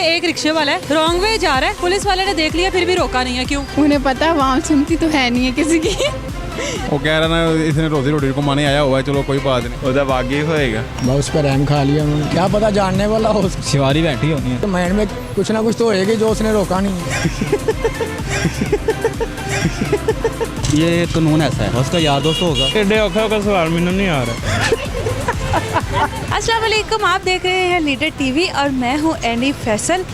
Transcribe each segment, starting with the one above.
एक रिक्शे वाला है रॉन्ग वे जा रहा है, पुलिस वाले ने देख लिया फिर भी रोका नहीं है, क्यों? उन्हें पता आवाम सुनती तो है नहीं है किसी की। वो कह रहा ना इसने रोजी रोटी को माने आया हुआ है, चलो कोई बात नहीं, उधर बागी होएगा। बस उस पर रहम खा लिया उन्होंने, क्या पता जानने वाला हो, शिवारी बैठी होनी है तो माइंड में कुछ ना कुछ तो होएगी जो उसने रोका नहीं। ये कानून ऐसा है, उसका यार दोस्त होगा। एडे औखा का सवाल मैंने नहीं आ रहा। अस्सलाम वालेकुम, आप देख रहे हैं लीडर टीवी और मैं हूं एनी फैसल।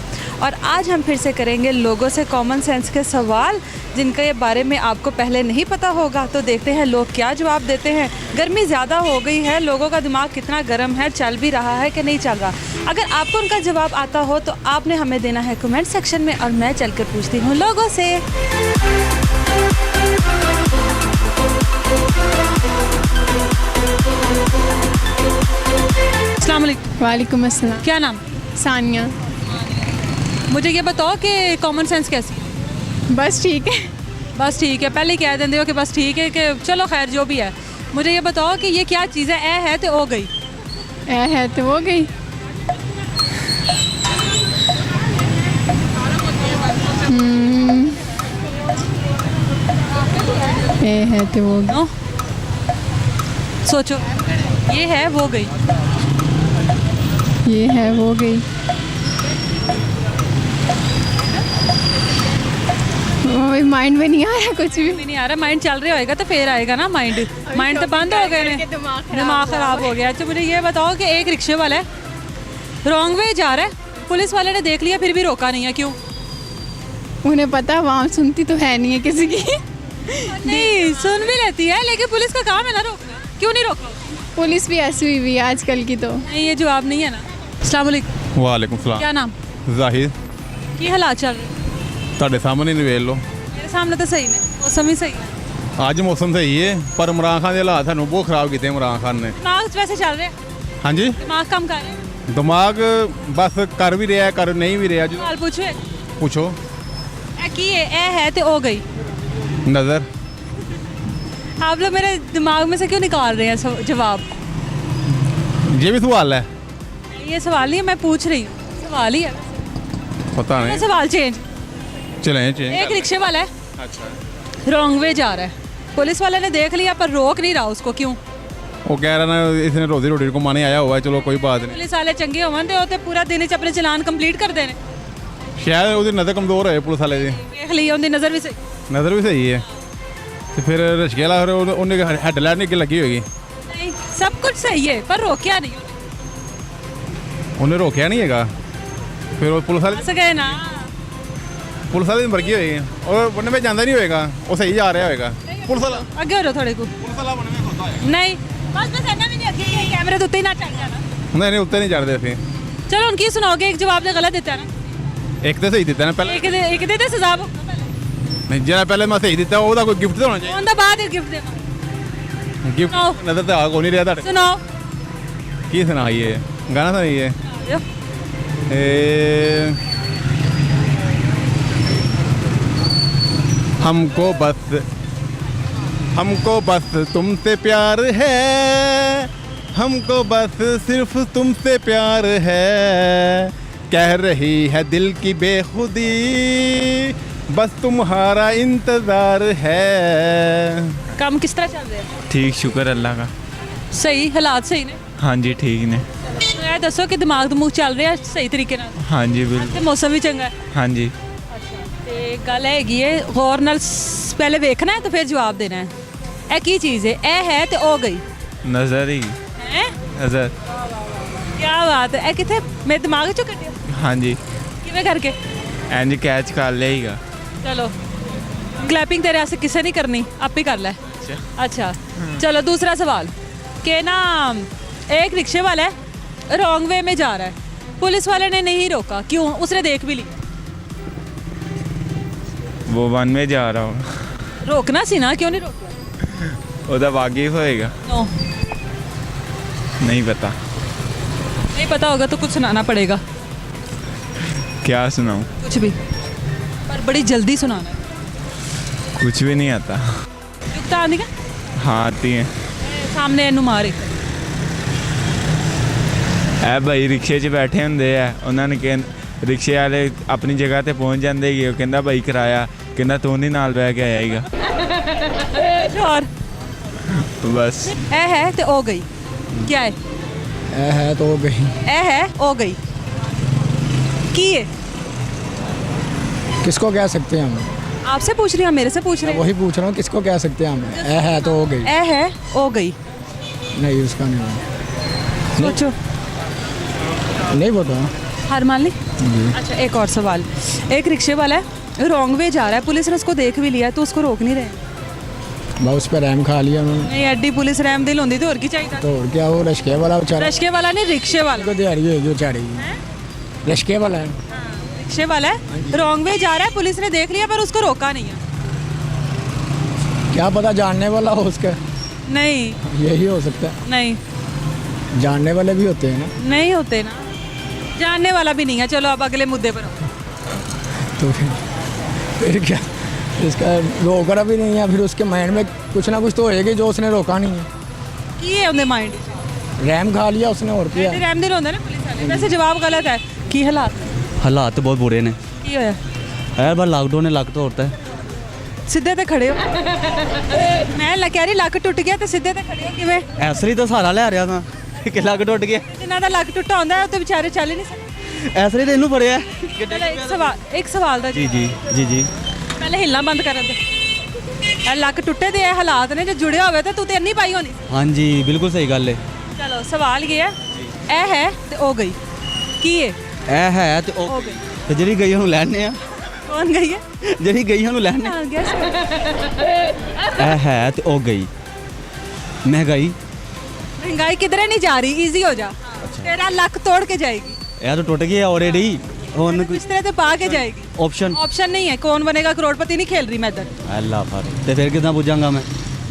और आज हम फिर से करेंगे लोगों से कॉमन सेंस के सवाल जिनके ये बारे में आपको पहले नहीं पता होगा। तो देखते हैं लोग क्या जवाब देते हैं। गर्मी ज़्यादा हो गई है, लोगों का दिमाग कितना गर्म है, चल भी रहा है कि नहीं चल रहा। अगर आपको उनका जवाब आता हो तो आपने हमें देना है कमेंट सेक्शन में और मैं चल कर पूछती हूँ लोगों से। अस्सलाम वालेकुम। वालेकुम अस्सलाम। क्या नाम? सानिया। मुझे ये बताओ कि कॉमन सेंस कैसी है? बस ठीक है। बस ठीक है, पहले ही कह देते हो कि बस ठीक है, कि चलो खैर जो भी है। मुझे ये बताओ कि ये क्या चीज़ है? ए है तो हो गई, ए है तो हो गई। ए है तो वो गई। नो सोचो, ये है वो गई। ये है वो गई। माइंड में नहीं आ रहा कुछ भी। नहीं आ रहा, माइंड चल रहा होएगा तो फिर आएगा ना माइंड। माइंड तो बंद हो गए ने, दिमाग खराब हो गया। तो मुझे ये बताओ कि एक रिक्शे वाला है रॉन्ग वे जा रहा है, पुलिस वाले ने देख लिया फिर भी रोका नहीं है, क्यों? उन्हें पता आवाम सुनती तो है नहीं है किसी की। नहीं सुन भी लेती है, लेकिन पुलिस का काम है ना रोकना, क्यों नहीं रोका? पुलिस भी ऐसी हुई हुई है आजकल की तो। नहीं, ये जवाब नहीं है ना। अस्सलाम वालेकुम। वालेकुम सलाम। क्या नाम? जाहिर की हालात चल रहे? ਤੁਹਾਡੇ ਸਾਹਮਣੇ ਨਹੀਂ ਵੇਖ ਲਓ। मेरे सामने तो सही ने, मौसम ही सही है। ਅੱਜ ਮੌਸਮ ਸਹੀ ਹੈ ਪਰ ਇਮਰਾਨ ਖਾਨ ਦੇ ਹਾਲਾਤ ਸਾਨੂੰ ਬਹੁਤ ਖਰਾਬ ਕੀਤੇ ਇਮਰਾਨ ਖਾਨ ਨੇ। दिमाग वैसे चल रहे हैं, ਹਾਂਜੀ दिमाग कम कर रहे हैं। ਦਿਮਾਗ ਬਸ ਕਰ ਵੀ ਰਿਹਾ ਕਰ नहीं भी ਰਿਹਾ। सवाल पूछो एक। पूछो। ए की है तो हो गई। नज़र। आप लोग मेरे दिमाग में से क्यों निकाल रहे हैं जवाब? ये भी सवाल है? ये सवाल नहीं है, मैं पूछ रही हूँ, सवाल ही है। पता ये नहीं, सवाल चेंज। चलें चेंज। एक रिक्शे वाला है अच्छा रॉन्ग वे जा रहा है, पुलिस वाले ने देख लिया पर रोक नहीं रहा उसको, क्यों? वो कह रहा ना इसने रोजी रोटी को माने आया हुआ है, चलो कोई बात नहीं। पुलिस वाले चंगे होवन ते पूरा दिन च अपने चलान कंप्लीट कर देने। शायद उसकी नज़र कमज़ोर है पुलिस वाले की। देख लिया उनकी नज़र भी सही। नज़र भी सही है तो फिर रशके वाला फिर उन्हें हेडलाइट नहीं लगी होगी। नहीं, सब कुछ सही है पर रोकिया नहीं, उन्हें रोकया नहीं है फिर वो पुलिस वाले फंस गए ना। पुलिस वाले मरगी होगी और बनने में जाना नहीं होएगा, वो सही जा रहा होएगा। पुलिस वाला अगे हो जाओ थोड़े को। पुलिस वाला बनने में होता है। नहीं बस बस इन्ना भी नहीं, अगे ही कैमरे तो उत्ते ही ना चढ़ जाना। नहीं नहीं उत्ते नहीं चढ़ते थे। चलो उनकी सुनाओगे, एक जवाब ने गलत देता है ना। एक तो सही दिता ना पहले। एक दे सजा नहीं जरा पहले मैं सही दिता ਉਹਦਾ कोई गिफ्ट तो होना चाहिए। ਉਹਦਾ ਬਾਅਦ गिफ्ट देना। गिफ्ट सुनाओ। नजर तो आ को नहीं रहा था। सुनाओ। की सुनाइए गाना सुनाइए। हमको बस तुमसे प्यार है, हमको बस सिर्फ तुमसे प्यार है, कह रही है दिल की बेखुदी, बस तुम्हारा इंतज़ार है। काम किस तरह चल रहा है? ठीक, शुक्र अल्लाह का। सही हालात सही ने? हाँ जी ठीक ने। तो ये दसो कि दिमाग दमूग चल रहा है सही तरीके नाल? हाँ जी बिल्कुल। ते मौसम भी चंगा है? हाँ जी। ते गल हैगी है, गौर नाल पहले देखना है तो फिर जवाब देना है। ए की चीज़ है? ए है तो हो गई। नज़र ही। हैं? नज़र। क्या बात है, ए किथे मेरे दिमाग चो कटिया? हाँ जी। किवें करके? इंज कैच कर लेगा। चलो क्लैपिंग तेरे आसे किसे नहीं करनी, आप ही कर ले। अच्छा चलो दूसरा सवाल के ना, एक रिक्शे वाला है रॉन्ग वे में जा रहा है, पुलिस वाले ने नहीं रोका, क्यों? उसने देख भी लिया। वो वन में जा रहा हूँ। रोकना सी ना, क्यों नहीं रोका? उधर बागी होएगा। नो नहीं पता। नहीं पता होगा तो कुछ सुनाना पड़ेगा। क्या सुनाऊँ? कुछ भी, पर बड़ी जल्दी सुनाना है। कुछ भी नहीं आता। जुगता आने का? हाँ आती हैं। सामने इनू मारे। ਇਹ ਭਾਈ ਰਿਕਸ਼ੇ 'ਚ ਬੈਠੇ ਹੁੰਦੇ ਆ, ਉਹਨਾਂ ਨੇ ਰਿਕਸ਼ੇ ਵਾਲੇ ਆਪਣੀ ਜਗ੍ਹਾ ਤੇ ਪਹੁੰਚ ਜਾਂਦੇ ਹੀ ਉਹ ਕਹਿੰਦਾ ਬਾਈ ਕਿਰਾਇਆ ਕਹਿੰਦਾ ਤੂੰ ਨਹੀਂ ਨਾਲ ਬਹਿ ਕੇ ਆਏਗਾ और ਬਸ ए है तो ओ गई क्या है ऐ है तो हो गई। ए है ओ गई की है किसको कह सकते हैं हम? आपसे पूछ रही हूँ मेरे से पूछ रही हूँ वही पूछ रहा हूँ किसको कह सकते हैं हम? ऐ है तो हो गई। ए है ओ गई नहीं उसका नहीं सोचो नहीं पता। हार मान ली अच्छा एक और सवाल एक रिक्शे वाला है रॉन्ग वे जा रहा है पुलिस ने उसको देख भी लिया तो उसको रोक नहीं रहे बस उस पर रैम खा लिया उन्होंने। नहीं एडी पुलिस रैम दिल होंदी तो और की चाहिए तो और क्या वो रश्के वाला बेचारा रश्के वाला नहीं रिक्शे वाला को दिहाड़ी होगी बेचारी रश्के वाला है। रिक्शे वाला है रॉन्ग वे जा रहा है पुलिस ने देख लिया पर उसको रोका नहीं है क्या पता जानने वाला हो उसका। नहीं यही हो सकता है। नहीं जानने वाले भी होते हैं ना। नहीं होते ना जानने वाला भी नहीं है चलो अब अगले मुद्दे पर आओ। तो फिर क्या इसका रोक रहा भी नहीं है फिर उसके माइंड में कुछ ना कुछ तो होएगी जो उसने रोका नहीं है। की है उनके माइंड रैम खा लिया उसने और क्या। रैम दिल होंदा ना पुलिस वाले वैसे जवाब गलत है की हालात ਹਾਲਾਤ ਤਾਂ ਬਹੁਤ ਬੁਰੇ ਨੇ की होया ਯਾਰ ਬਸ ਲਾਕਡਾਊਨ ਨੇ ਲੱਕ ਤੋੜਤਾ ਸਿੱਧੇ ਤੇ ਖੜੇ ਹੋ ਮੈਂ ਕਹਿ ਰਹੀ ਲੱਕ ਟੁੱਟ ਗਿਆ ਤੇ ਸਿੱਧੇ ਤੇ ਖੜੇ ਹੋ ਕਿਵੇਂ ਐਸਰੀ ਤਾਂ ਸਹਾਰਾ ਲੈ ਰਿਹਾ ਤਾਂ ਕਿ ਲੱਕ ਟੁੱਟ ਗਿਆ ਜਿਨ੍ਹਾਂ ਦਾ ਲੱਕ ਟੁੱਟਾ ਹੁੰਦਾ ਉਹ ਤੇ ਵਿਚਾਰੇ ਚੱਲ ਹੀ ਨਹੀਂ ਸਕਦੇ ਐਸਰੀ ਤਾਂ ਇਹਨੂੰ ਫੜਿਆ ਪਹਿਲਾਂ ਇੱਕ ਸਵਾਲ ਦਾ ਜੀ ਜੀ ਜੀ ਜੀ ਪਹਿਲੇ ਹਿੱਲਣਾ ਬੰਦ ਕਰ ਦੇ ਇਹ ਲੱਕ ਟੁੱਟੇ ਤੇ ਇਹ ਹਾਲਾਤ ਨੇ ਜੇ ਜੁੜਿਆ ਹੋਵੇ ਤਾਂ ਤੂੰ ਤੇ ਇੰਨੀ ਪਾਈ ਹੋਣੀ ਹਾਂਜੀ ਬਿਲਕੁਲ ਸਹੀ ਗੱਲ ਹੈ ਚਲੋ ਸਵਾਲ ਇਹ ਹੈ ਇਹ ਹੈ ਤੇ ਉਹ ਗਈ ਕੀ ਹੈ ਇਹ ਹੈ ਤੇ ਉਹ ਗਈ ਤੇ ਜਿਹੜੀ ਗਈ ਉਹਨੂੰ ਲੈਣੇ ਆ ਕੌਣ ਗਈ ਹੈ ਜਿਹੜੀ ਗਈ ਉਹਨੂੰ ਲੈਣੇ ਆ ਗਿਆ ਇਹ ਹੈ ਤੇ ਉਹ ਗਈ ਮਹਿੰਗਾਈ महंगाई किधरे नहीं जा रही इजी हो जा तेरा लक तोड़ के जाएगी ਇਹ ਤਾਂ ਟੁੱਟ ਗਿਆ ਆਲਰੇਡੀ ਹੁਣ ਕੋਈ इस तरह से पा के जाएगी ਆਪਸ਼ਨ ऑप्शन नहीं है कौन बनेगा करोड़पति नहीं खेल रही मैं इधर ਅੱਲਾ ਫਰ ਤੇ ਫਿਰ ਕਿਦਾਂ ਪੁੱਜਾਂਗਾ ਮੈਂ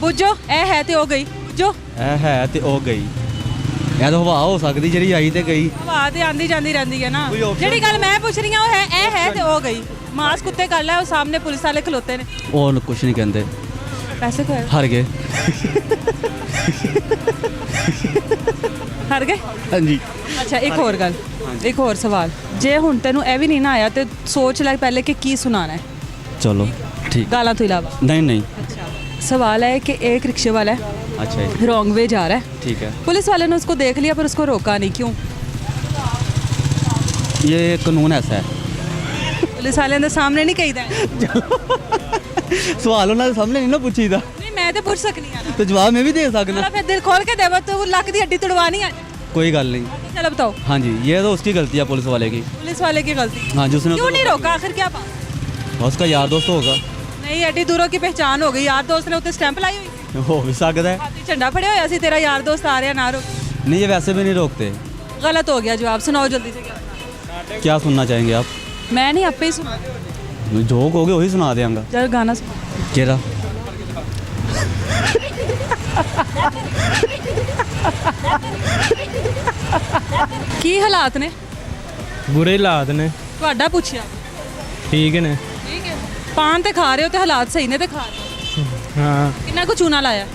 बुझो ए है तो हो गई बुझो ਇਹ ਹੈ ਤੇ ਉਹ ਗਈ ਇਹ ਤਾਂ ਹਵਾ ਹੋ ਸਕਦੀ ਜਿਹੜੀ ਆਈ ਤੇ ਗਈ हवा ते आंदी जांदी रहंदी है ना कोई option जेड़ी गल मैं पूछ रही हूं वो है ए है तो हो गई मास्क कुत्ते कर ला वो सामने पुलिस वाले खलोते ने ਉਹ ਕੁਛ ਨਹੀਂ ਕਹਿੰਦੇ पैसे को ਹਾਰ ਗਏ हार गए ਹਾਂਜੀ अच्छा एक और गल एक और सवाल जे हुण तेनू ए भी नहीं ना आया तो सोच ले पहले कि की सुनाना है ਚਲੋ ਠੀਕ गालां तो इलावा नहीं नहीं अच्छा सवाल है कि एक रिक्शे वाला है अच्छा जी रॉन्ग वे जा रहा है ठीक है पुलिस वाले ने उसको देख लिया पर उसको रोका नहीं क्यों ये कानून ऐसा है पुलिस वाले ने सामने नहीं कही सवाल ਉਹਨਾਂ ਦੇ ਸਾਹਮਣੇ ਨਹੀਂ ਨਾ ਪੁੱਛੀਦਾ नहीं मैं तो पूछ सकनी है ना ਤੇ ਜਵਾਬ ਮੈਂ ਵੀ ਦੇ ਸਕਦਾ चलो फिर दिल खोल के देवा तो लक दी हड्डी तुड़वानी है कोई गल नहीं चलो बताओ हाँ जी ये तो उसकी गलती है पुलिस वाले की पुलिस वाले की गलती हाँ जी उसने क्यों नहीं रोका आखिर क्या बात उसका यार दोस्त होगा नहीं एडी दूरों की पहचान हो गई यार दोस्त ने उत्ते स्टैंप लाई हुई हो भी सकता है हाथी झंडा फड़े होया सी तेरा यार दोस्त आ रहा ना रोक नहीं ये वैसे भी नहीं रोकते गलत हो गया जवाब सुनाओ जल्दी से क्या क्या सुनना चाहेंगे आप मैं नहीं आपे ही सुना जो कहोगे वही सुना देंगे चल गाना सुना केरा की हालात ने ਬੁਰੇ ਹਾਲਾਤ ਨੇ ਤੁਹਾਡਾ ਪੁੱਛਿਆ ਠੀਕ ਨੇ ਠੀਕ ਹੈ ਪਾਨ ਤੇ ਖਾ ਰਹੇ ਹੋ ਤੇ ਹਾਲਾਤ ਸਹੀ ਨੇ ਤੇ ਖਾ ਰਹੇ ਹੋ ਹਾਂ ਕਿੰਨਾ ਕੁ ਚੂਨਾ ਲਾਇਆ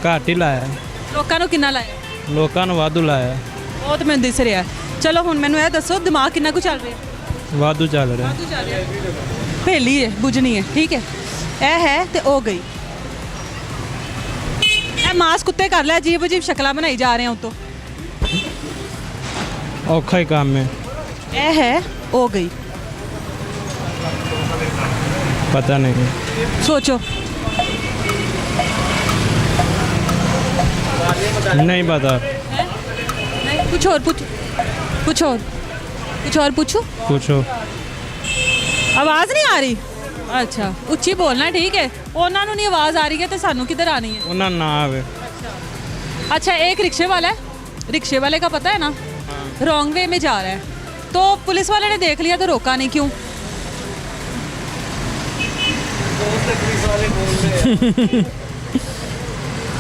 ਘੱਟ ਹੀ ਲਾਇਆ ਲੋਕਾਂ ਨੂੰ ਕਿੰਨਾ ਲਾਇਆ ਲੋਕਾਂ ਨੂੰ ਵਾਧੂ ਲਾਇਆ ਉਹ ਤਾਂ ਮੈਨੂੰ ਦਿਸ ਰਿਹਾ ਚਲੋ ਹੁਣ ਮੈਨੂੰ ਇਹ ਦੱਸੋ ਦਿਮਾਗ ਕਿੰਨਾ ਕੁ ਚੱਲ ਰਿਹਾ ਵਾਧੂ ਚੱਲ ਰਿਹਾ ਵਾਧੂ ਚੱਲ ਰਿਹਾ ਪਹੇਲੀ ਹੈ ਬੁਝਣੀ ਹੈ ਠੀਕ ਹੈ ਇਹ ਹੈ ਤੇ ਉਹ ਗਈ ਇਹ ਮਾਸਕ ਉੱਤੇ ਕਰ ਲੈ ਅਜੀਬ ਅਜੀਬ ਸ਼ਕਲਾਂ ਬਣਾਈ ਜਾ ਰਹੇ ਹੋ ਉਤੋਂ ਔਖਾ ਹੀ ਕੰਮ ਹੈ ਇਹ ਹੈ ਉਹ ਗਈ ਪਤਾ ਨਹੀਂ ਸੋਚੋ ਨਹੀਂ ਪਤਾ नहीं कुछ और पूछ कुछ और पूछूं ਪੁੱਛੋ आवाज़ नहीं आ रही अच्छा ਉੱਚੀ ਬੋਲਣਾ ਠੀਕ ਹੈ ਉਹਨਾਂ ਨੂੰ ਨਹੀਂ ਆਵਾਜ਼ ਆ ਰਹੀ ਹੈ ਤੇ ਸਾਨੂੰ ਕਿੱਧਰ ਆਣੀ है ਉਹਨਾਂ ਨਾ ਆਵੇ अच्छा एक रिक्शे वाला है रिक्शे वाले का पता है ना रॉन्ग वे में जा रहा है तो पुलिस वाले ने देख लिया तो रोका नहीं क्यों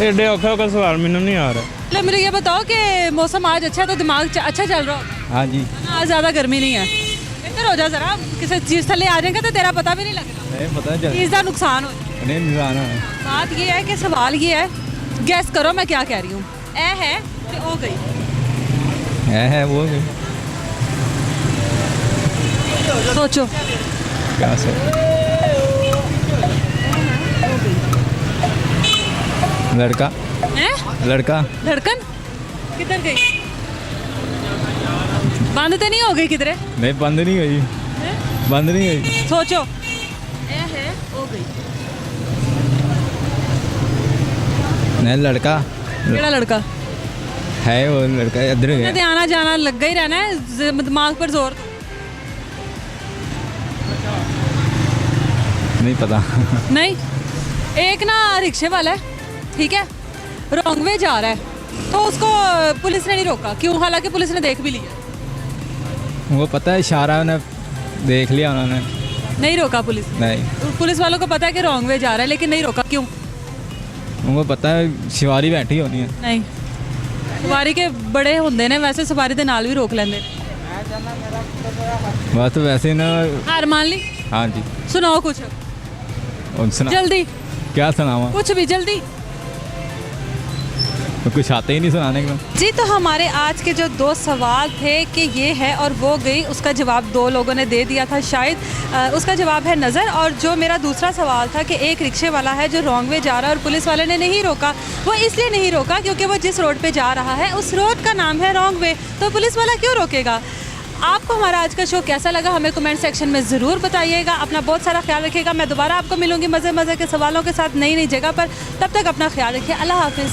एडे औखा का सवाल मैंने नहीं आ रहा ले मुझे ये बताओ कि मौसम आज अच्छा है तो दिमाग अच्छा चल रहा होगा हाँ जी आज ज़्यादा गर्मी नहीं है इधर हो जा ज़रा किसी चीज़ थले आ जाएगा तो तेरा पता भी नहीं लगेगा नहीं पता चल चीज़ का नुकसान हो जाएगा। नहीं निशाना बात ये है कि सवाल ये है गैस करो मैं क्या कह रही हूँ ए है तो ओ गई है वो सोचो। क्या सर लड़का हैं? लड़का धड़कन किधर गई? बंद तो नहीं हो गई किधरे? नहीं बंद नहीं हुई बंद नहीं हुई सोचो। ए है हो गई। नहीं लड़का केड़ा लड़का? है वो लड़का इधर इतना है तो आना जाना लगा ही रहना है, दिमाग पर जोर दो। नहीं पता नहीं, एक ना रिक्शे वाला है, ठीक है, रॉन्ग वे जा रहा है, तो उसको पुलिस ने नहीं रोका। क्यों? हालांकि पुलिस ने देख भी लिया। वो पता है इशारा उन्हें देख लिया उन्होंने नहीं रोका पुलिस ने। नहीं पुलिस वालों को पता है कि रॉन्ग वे जा रहा है, लेकिन नहीं रोका। क्यों? उनको पता है सवारी बैठी होनी है नहीं, सवारी के बड़े होंगे ने, वैसे सवारी के नाल भी रोक लेंगे। बस तो वैसे ना हार मान ली। हाँ जी सुनाओ कुछ और सुना जल्दी, क्या सुनावा कुछ भी जल्दी। तो कुछ आते ही नहीं सुनाने को जी, तो हमारे आज के जो 2 सवाल थे कि ये है और वो गई, उसका जवाब 2 लोगों ने दे दिया था शायद। उसका जवाब है नज़र। और जो मेरा दूसरा सवाल था कि एक रिक्शे वाला है जो रॉन्ग वे जा रहा है और पुलिस वाले ने नहीं रोका। वो इसलिए नहीं रोका क्योंकि वो जिस रोड पे जा रहा है उस रोड का नाम है रॉन्ग वे, तो पुलिस वाला क्यों रोकेगा? आपको हमारा आज का शो कैसा लगा हमें कमेंट सेक्शन में ज़रूर बताइएगा। अपना बहुत सारा ख्याल रखिएगा। मैं दोबारा आपको मिलूंगी मज़े मज़े के सवालों के साथ नई नई जगह पर। तब तक अपना ख्याल रखिए। अल्लाह हाफिज़।